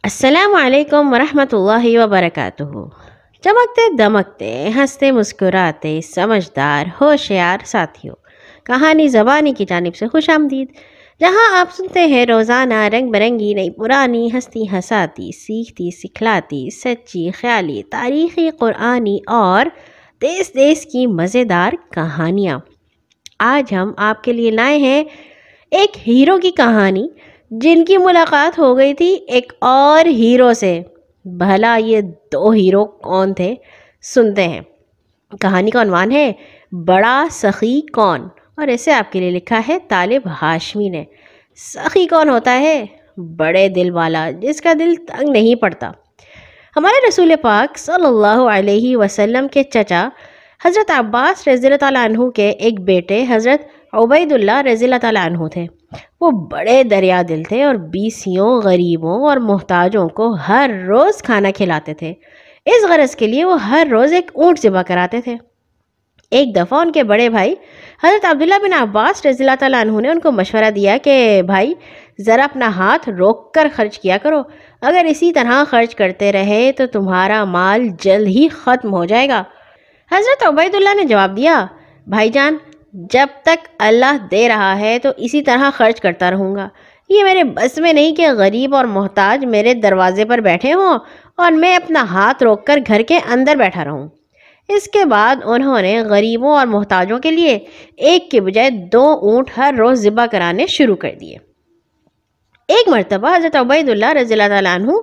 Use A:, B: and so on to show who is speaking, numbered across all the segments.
A: السلام علیکم ورحمۃ اللہ وبرکاتہ۔ چمکتے دمکتے ہنستے مسکراتے سمجھدار ہوشیار ساتھیوں، کہانی زبانی کی جانب سے خوش آمدید، جہاں آپ سنتے ہیں روزانہ رنگ برنگی نئی پرانی ہستی ہساتی سیکھتی سکھلاتی سچی خیالی تاریخی قرآنی اور دیس دیس کی مزیدار کہانیاں۔ آج ہم آپ کے لیے لائے ہیں ایک ہیرو کی کہانی جن کی ملاقات ہو گئی تھی ایک اور ہیرو سے۔ بھلا یہ دو ہیرو کون تھے؟ سنتے ہیں۔ کہانی کا عنوان ہے بڑا سخی کون، اور اسے آپ کے لیے لکھا ہے طالب ہاشمی نے۔ سخی کون ہوتا ہے؟ بڑے دل والا، جس کا دل تنگ نہیں پڑتا۔ ہمارے رسول پاک صلی اللہ علیہ وسلم کے چچا حضرت عباس رضی اللہ تعالیٰ عنہ کے ایک بیٹے حضرت عبید اللہ رضی اللہ تعالیٰ عنہ تھے۔ وہ بڑے دریا دل تھے اور بیسیوں غریبوں اور محتاجوں کو ہر روز کھانا کھلاتے تھے۔ اس غرض کے لیے وہ ہر روز ایک اونٹ ذبح کراتے تھے۔ ایک دفعہ ان کے بڑے بھائی حضرت عبداللہ بن عباس رضی اللہ تعالیٰ عنہ نے ان کو مشورہ دیا کہ بھائی ذرا اپنا ہاتھ روک کر خرچ کیا کرو، اگر اسی طرح خرچ کرتے رہے تو تمہارا مال جلد ہی ختم ہو جائے گا۔ حضرت عبید اللہ نے جواب دیا، بھائی جان، جب تک اللہ دے رہا ہے تو اسی طرح خرچ کرتا رہوں گا۔ یہ میرے بس میں نہیں کہ غریب اور محتاج میرے دروازے پر بیٹھے ہوں اور میں اپنا ہاتھ روک کر گھر کے اندر بیٹھا رہوں۔ اس کے بعد انہوں نے غریبوں اور محتاجوں کے لیے ایک کے بجائے 2 اونٹ ہر روز ذبح کرانے شروع کر دیے۔ ایک مرتبہ حضرت عبید اللہ رضی اللہ تعالیٰ عنہ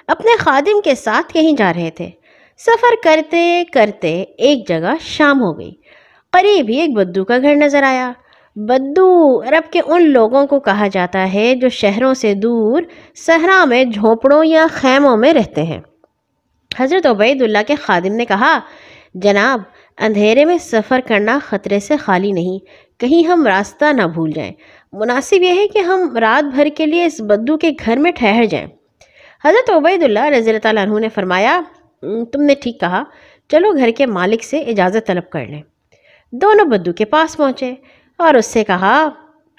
A: اپنے خادم کے ساتھ کہیں جا رہے تھے۔ سفر کرتے کرتے ایک جگہ شام ہو گئی۔ قریب ہی ایک بدو کا گھر نظر آیا۔ بدو عرب کے ان لوگوں کو کہا جاتا ہے جو شہروں سے دور صحرا میں جھونپڑوں یا خیموں میں رہتے ہیں۔ حضرت عبید اللہ کے خادم نے کہا، جناب، اندھیرے میں سفر کرنا خطرے سے خالی نہیں، کہیں ہم راستہ نہ بھول جائیں۔ مناسب یہ ہے کہ ہم رات بھر کے لیے اس بدو کے گھر میں ٹھہر جائیں۔ حضرت عبید اللہ رضی اللہ تعالیٰ عنہ نے فرمایا، تم نے ٹھیک کہا، چلو گھر کے مالک سے اجازت طلب کر لیں۔ دونوں بدو کے پاس پہنچے اور اس سے کہا،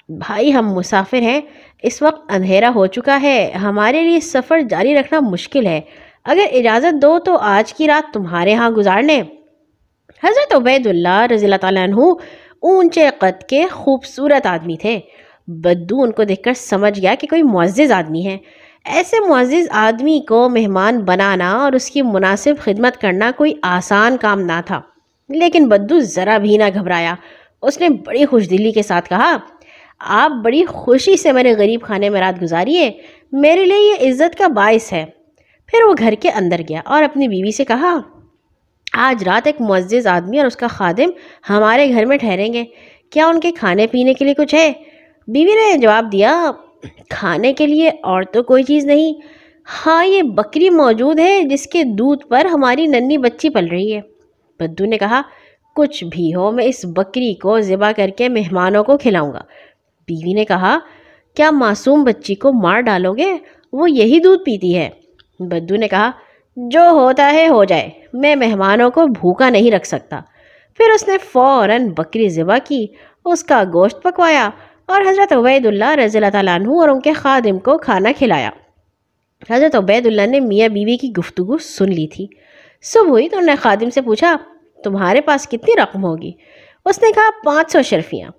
A: بھائی ہم مسافر ہیں، اس وقت اندھیرا ہو چکا ہے، ہمارے لیے سفر جاری رکھنا مشکل ہے، اگر اجازت دو تو آج کی رات تمہارے ہاں گزار لیں۔ حضرت عبید اللہ رضی اللہ تعالیٰ عنہ اونچے قد کے خوبصورت آدمی تھے۔ بدو ان کو دیکھ کر سمجھ گیا کہ کوئی معزز آدمی ہے۔ ایسے معزز آدمی کو مہمان بنانا اور اس کی مناسب خدمت کرنا کوئی آسان کام نہ تھا، لیکن بدو ذرا بھی نہ گھبرایا۔ اس نے بڑی خوش دلی کے ساتھ کہا، آپ بڑی خوشی سے میرے غریب خانے میں رات گزاریے، میرے لیے یہ عزت کا باعث ہے۔ پھر وہ گھر کے اندر گیا اور اپنی بیوی سے کہا، آج رات ایک معزز آدمی اور اس کا خادم ہمارے گھر میں ٹھہریں گے، کیا ان کے کھانے پینے کے لیے کچھ ہے؟ بیوی نے جواب دیا، کھانے کے لیے اور تو کوئی چیز نہیں، ہاں یہ بکری موجود ہے جس کے دودھ پر ہماری ننھی بچی پل رہی ہے۔ بدو نے کہا، کچھ بھی ہو میں اس بکری کو ذبح کر کے مہمانوں کو کھلاؤں گا۔ بیوی نے کہا، کیا معصوم بچی کو مار ڈالو گے؟ وہ یہی دودھ پیتی ہے۔ بدو نے کہا، جو ہوتا ہے ہو جائے، میں مہمانوں کو بھوکا نہیں رکھ سکتا۔ پھر اس نے فوراً بکری ذبح کی، اس کا گوشت پکوایا اور حضرت عبید اللہ رضی اللہ تعالیٰ عنہ اور ان کے خادم کو کھانا کھلایا۔ حضرت عبید اللہ نے میاں بیوی کی گفتگو سن لی تھی۔ صبح ہوئی تو انہوں نے خادم سے پوچھا، تمہارے پاس کتنی رقم ہوگی؟ اس نے کہا، 500 شرفیاں۔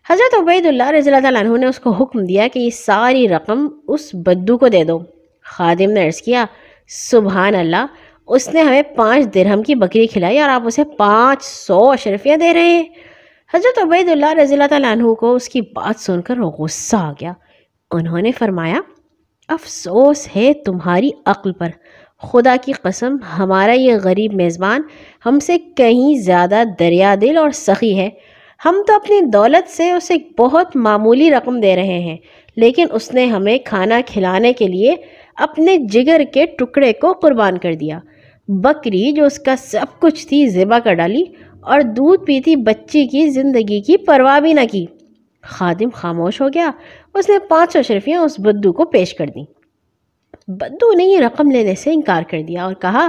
A: حضرت عبید اللہ رضی اللہ تعالیٰ عنہ نے اس کو حکم دیا کہ یہ ساری رقم اس بدو کو دے دو۔ خادم نے عرض کیا، سبحان اللہ، اس نے ہمیں 5 درہم کی بکری کھلائی اور آپ اسے 500 اشرفیاں دے رہے ہیں۔ حضرت عبید اللہ رضی اللہ تعالیٰ عنہ کو اس کی بات سن کر غصہ آ گیا۔ انہوں نے فرمایا، افسوس ہے تمہاری عقل پر، خدا کی قسم ہمارا یہ غریب میزبان ہم سے کہیں زیادہ دریا دل اور سخی ہے۔ ہم تو اپنی دولت سے اسے بہت معمولی رقم دے رہے ہیں، لیکن اس نے ہمیں کھانا کھلانے کے لیے اپنے جگر کے ٹکڑے کو قربان کر دیا۔ بکری جو اس کا سب کچھ تھی ذبح کر ڈالی اور دودھ پیتی بچی کی زندگی کی پرواہ بھی نہ کی۔ خادم خاموش ہو گیا۔ اس نے 500 اشرفیاں اس بدو کو پیش کر دیں۔ بدو نے یہ رقم لینے سے انکار کر دیا اور کہا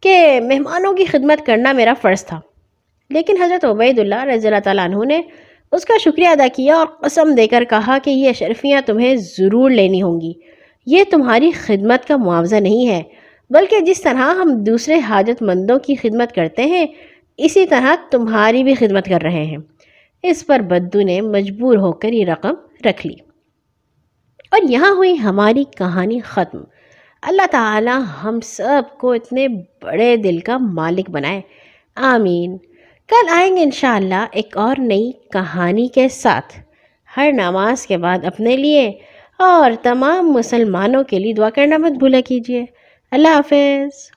A: کہ مہمانوں کی خدمت کرنا میرا فرض تھا، لیکن حضرت عبید اللہ رضی اللہ تعالیٰ عنہ نے اس کا شکریہ ادا کیا اور قسم دے کر کہا کہ یہ اشرفیاں تمہیں ضرور لینی ہوں گی، یہ تمہاری خدمت کا معاوضہ نہیں ہے، بلکہ جس طرح ہم دوسرے حاجت مندوں کی خدمت کرتے ہیں اسی طرح تمہاری بھی خدمت کر رہے ہیں۔ اس پر بدو نے مجبور ہو کر یہ رقم رکھ لی۔ اور یہاں ہوئی ہماری کہانی ختم۔ اللہ تعالی ہم سب کو اتنے بڑے دل کا مالک بنائے، آمین۔ کل آئیں گے انشاءاللہ ایک اور نئی کہانی کے ساتھ۔ ہر نماز کے بعد اپنے لیے اور تمام مسلمانوں کے لیے دعا کرنا مت بھولا کیجیے۔ اللہ حافظ۔